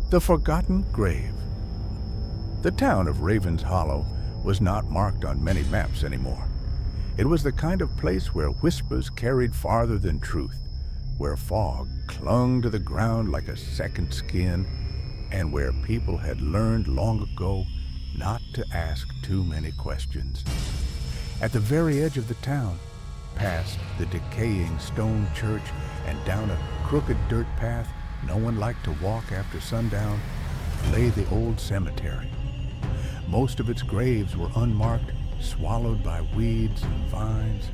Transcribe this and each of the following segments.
The Forgotten Grave. The town of Ravenshollow was not marked on many maps anymore. It was the kind of place where whispers carried farther than truth, where fog clung to the ground like a second skin, and where people had learned long ago not to ask too many questions. At the very edge of the town, past the decaying stone church and down a crooked dirt path no one liked to walk after sundown, lay the old cemetery. Most of its graves were unmarked, swallowed by weeds and vines,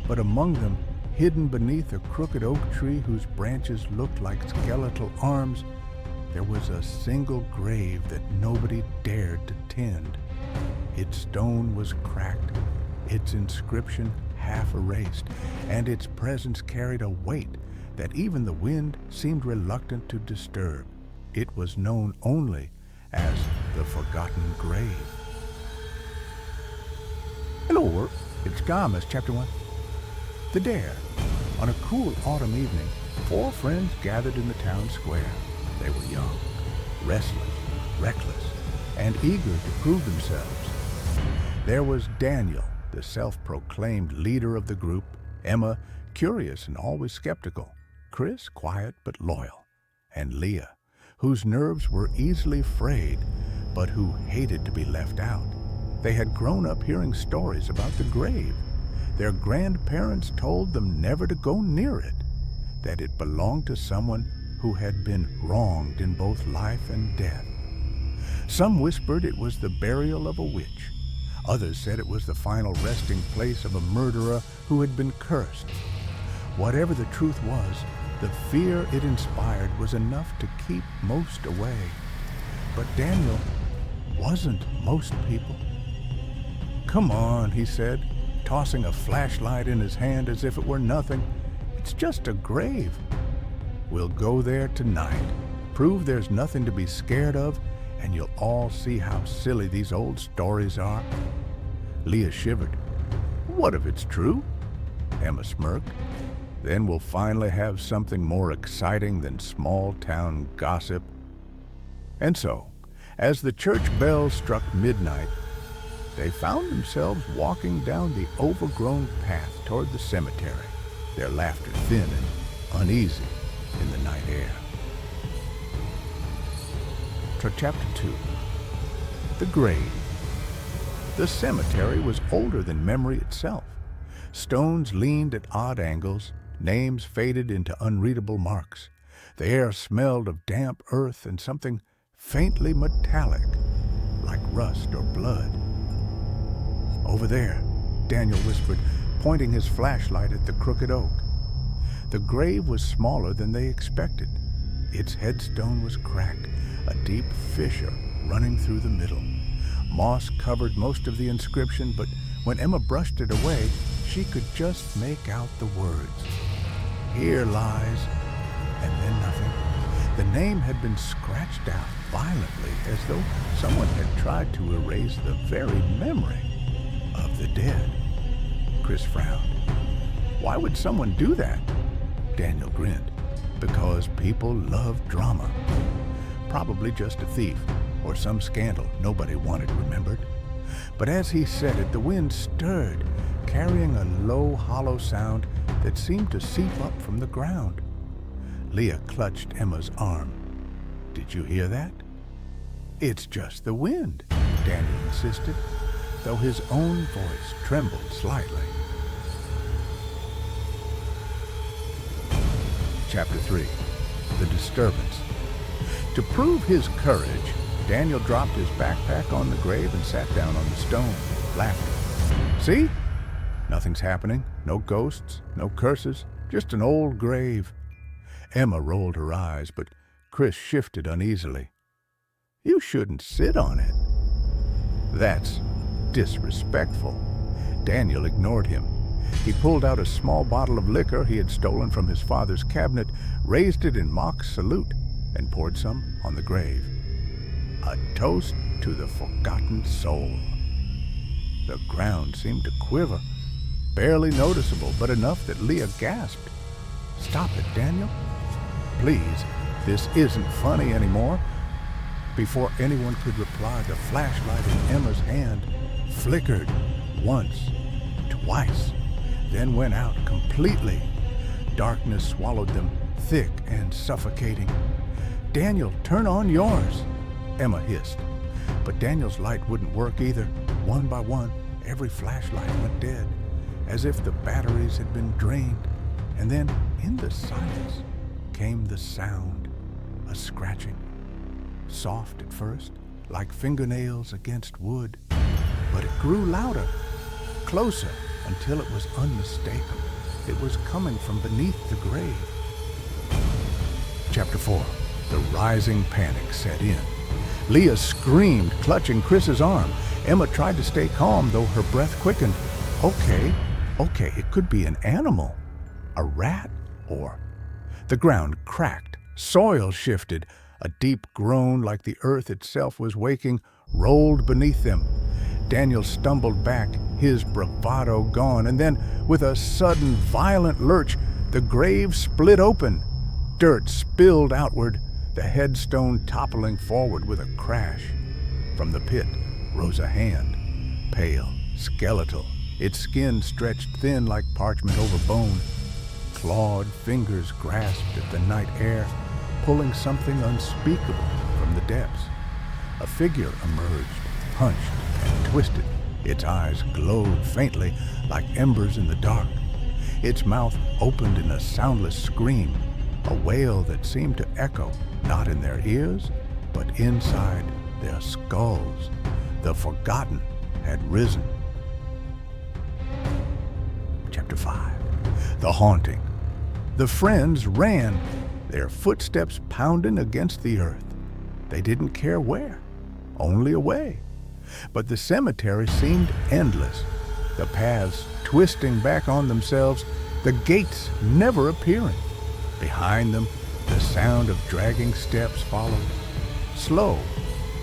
but among them, hidden beneath a crooked oak tree whose branches looked like skeletal arms, there was a single grave that nobody dared to tend. Its stone was cracked, its inscription half erased, and its presence carried a weight that even the wind seemed reluctant to disturb. It was known only as the Forgotten Grave. Hello, world. It's Gomez, Chapter 1. The Dare. On a cool autumn evening, 4 friends gathered in the town square. They were young, restless, reckless, and eager to prove themselves. There was Daniel, the self-proclaimed leader of the group, Emma, curious and always skeptical, Chris, quiet but loyal, and Leah, whose nerves were easily frayed, but who hated to be left out. They had grown up hearing stories about the grave. Their grandparents told them never to go near it, that it belonged to someone who had been wronged in both life and death. Some whispered it was the burial of a witch. Others said it was the final resting place of a murderer who had been cursed. Whatever the truth was, the fear it inspired was enough to keep most away. But Daniel wasn't most people. "Come on," he said, tossing a flashlight in his hand as if it were nothing. "It's just a grave. We'll go there tonight, prove there's nothing to be scared of, and you'll all see how silly these old stories are." Leah shivered. "What if it's true?" Emma smirked. "Then we'll finally have something more exciting than small-town gossip." And so, as the church bell struck midnight, they found themselves walking down the overgrown path toward the cemetery, their laughter thin and uneasy in the night air. Chapter 2. The Grave. The cemetery was older than memory itself. Stones leaned at odd angles, names faded into unreadable marks. The air smelled of damp earth and something faintly metallic, like rust or blood. "Over there," Daniel whispered, pointing his flashlight at the crooked oak. The grave was smaller than they expected. Its headstone was cracked, a deep fissure running through the middle. Moss covered most of the inscription, but when Emma brushed it away, she could just make out the words. "Here lies," and then nothing. The name had been scratched out violently, as though someone had tried to erase the very memory of the dead. Chris frowned. "Why would someone do that?" Daniel grinned. "Because people love drama. Probably just a thief, or some scandal nobody wanted remembered." But as he said it, the wind stirred, carrying a low, hollow sound that seemed to seep up from the ground. Leah clutched Emma's arm. "Did you hear that?" "It's just the wind," Daniel insisted, though his own voice trembled slightly. Chapter 3. The Disturbance. To prove his courage, Daniel dropped his backpack on the grave and sat down on the stone, laughing. "See? Nothing's happening. No ghosts, no curses, just an old grave." Emma rolled her eyes, but Chris shifted uneasily. "You shouldn't sit on it." "That's disrespectful." Daniel ignored him. He pulled out a small bottle of liquor he had stolen from his father's cabinet, raised it in mock salute, and poured some on the grave. "A toast to the forgotten soul." The ground seemed to quiver, barely noticeable, but enough that Leah gasped. "Stop it, Daniel. Please, this isn't funny anymore. Before anyone could reply, the flashlight in Emma's hand flickered once, twice, then went out completely. Darkness swallowed them, thick and suffocating. "Daniel, turn on yours," Emma hissed. But Daniel's light wouldn't work either. One by one, every flashlight went dead, as if the batteries had been drained. And then, in the silence, came the sound, a scratching. Soft at first, like fingernails against wood, but it grew louder, closer, until it was unmistakable. It was coming from beneath the grave. Chapter 4. The rising panic set in. Leah screamed, clutching Chris's arm. Emma tried to stay calm, though her breath quickened. Okay, it could be an animal. A rat, or... The ground cracked, soil shifted. A deep groan, like the earth itself was waking, rolled beneath them. Daniel stumbled back, his bravado gone, and then, with a sudden, violent lurch, the grave split open. Dirt spilled outward, the headstone toppling forward with a crash. From the pit rose a hand, pale, skeletal, its skin stretched thin like parchment over bone. Clawed fingers grasped at the night air, pulling something unspeakable from the depths. A figure emerged, hunched and twisted. Its eyes glowed faintly like embers in the dark. Its mouth opened in a soundless scream, a wail that seemed to echo, not in their ears, but inside their skulls. The forgotten had risen. Chapter 5. The haunting. The friends ran, their footsteps pounding against the earth. They didn't care where, only away. But the cemetery seemed endless, the paths twisting back on themselves, the gates never appearing. Behind them, the sound of dragging steps followed, slow,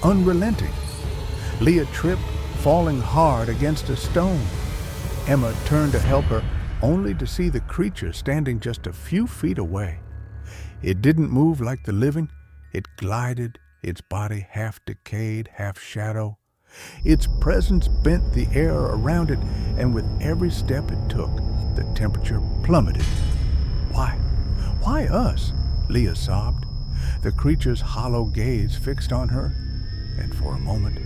unrelenting. Leah tripped, falling hard against a stone. Emma turned to help her, only to see the creature standing just a few feet away. It didn't move like the living. It glided, its body half decayed, half shadow. Its presence bent the air around it, and with every step it took, the temperature plummeted. Why? Why us? Leah sobbed, the creature's hollow gaze fixed on her. And for a moment,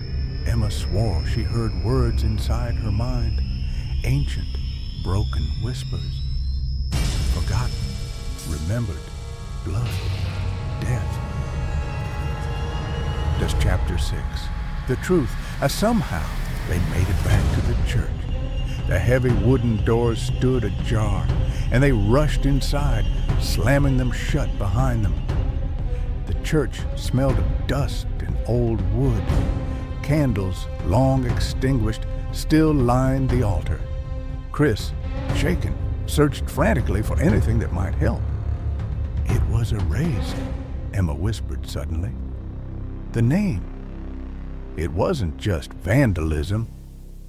Emma swore she heard words inside her mind, ancient, broken whispers. Forgotten, remembered, blood, death. That's chapter 6. The truth, somehow they made it back to the church. The heavy wooden doors stood ajar, and they rushed inside, slamming them shut behind them. The church smelled of dust and old wood. Candles, long extinguished, still lined the altar. Chris, shaken, searched frantically for anything that might help. It was erased, Emma whispered suddenly. The name. It wasn't just vandalism.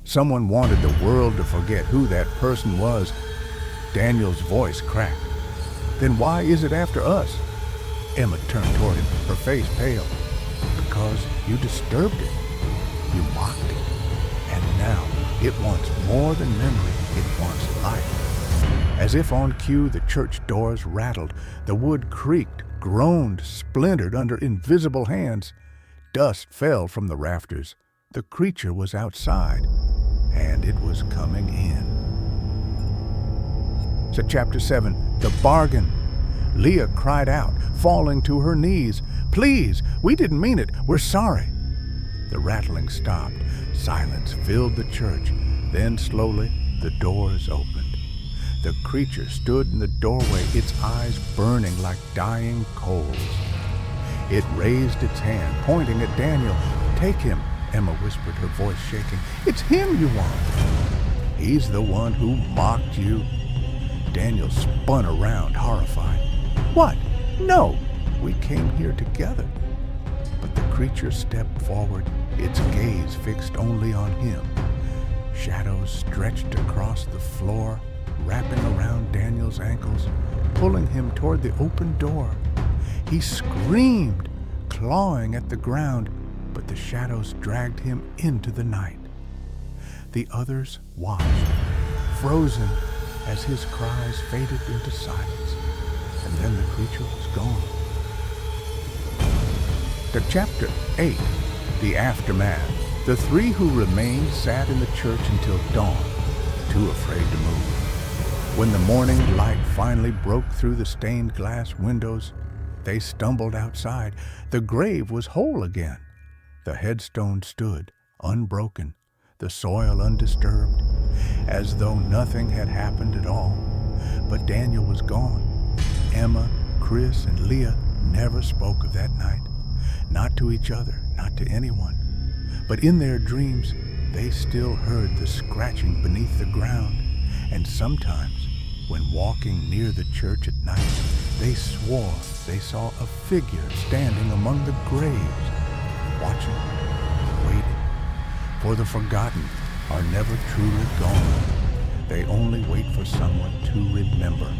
Someone wanted the world to forget who that person was. Daniel's voice cracked. Then why is it after us? Emma turned toward him, her face pale. Because you disturbed it. You mocked it. And now it wants more than memory. It wants life. As if on cue, the church doors rattled. The wood creaked, groaned, splintered under invisible hands. Dust fell from the rafters. The creature was outside, and it was coming in. So chapter 7, the bargain. Leah cried out, falling to her knees. Please, we didn't mean it. We're sorry. The rattling stopped. Silence filled the church. Then slowly, the doors opened. The creature stood in the doorway, its eyes burning like dying coals. It raised its hand, pointing at Daniel. Take him, Emma whispered, her voice shaking. It's him you want. He's the one who mocked you. Daniel spun around, horrified. What? No, we came here together. But the creature stepped forward, its gaze fixed only on him. Shadows stretched across the floor, wrapping around Daniel's ankles, pulling him toward the open door. He screamed, clawing at the ground, but the shadows dragged him into the night. The others watched, frozen as his cries faded into silence, and then the creature was gone. To Chapter 8, The Aftermath. The three who remained sat in the church until dawn, too afraid to move. When the morning light finally broke through the stained glass windows, they stumbled outside. The grave was whole again. The headstone stood, unbroken, the soil undisturbed, as though nothing had happened at all. But Daniel was gone. Emma, Chris, and Leah never spoke of that night. Not to each other, not to anyone. But in their dreams, they still heard the scratching beneath the ground, and sometimes, when walking near the church at night, they swore they saw a figure standing among the graves, watching, waiting. For the forgotten are never truly gone. They only wait for someone to remember.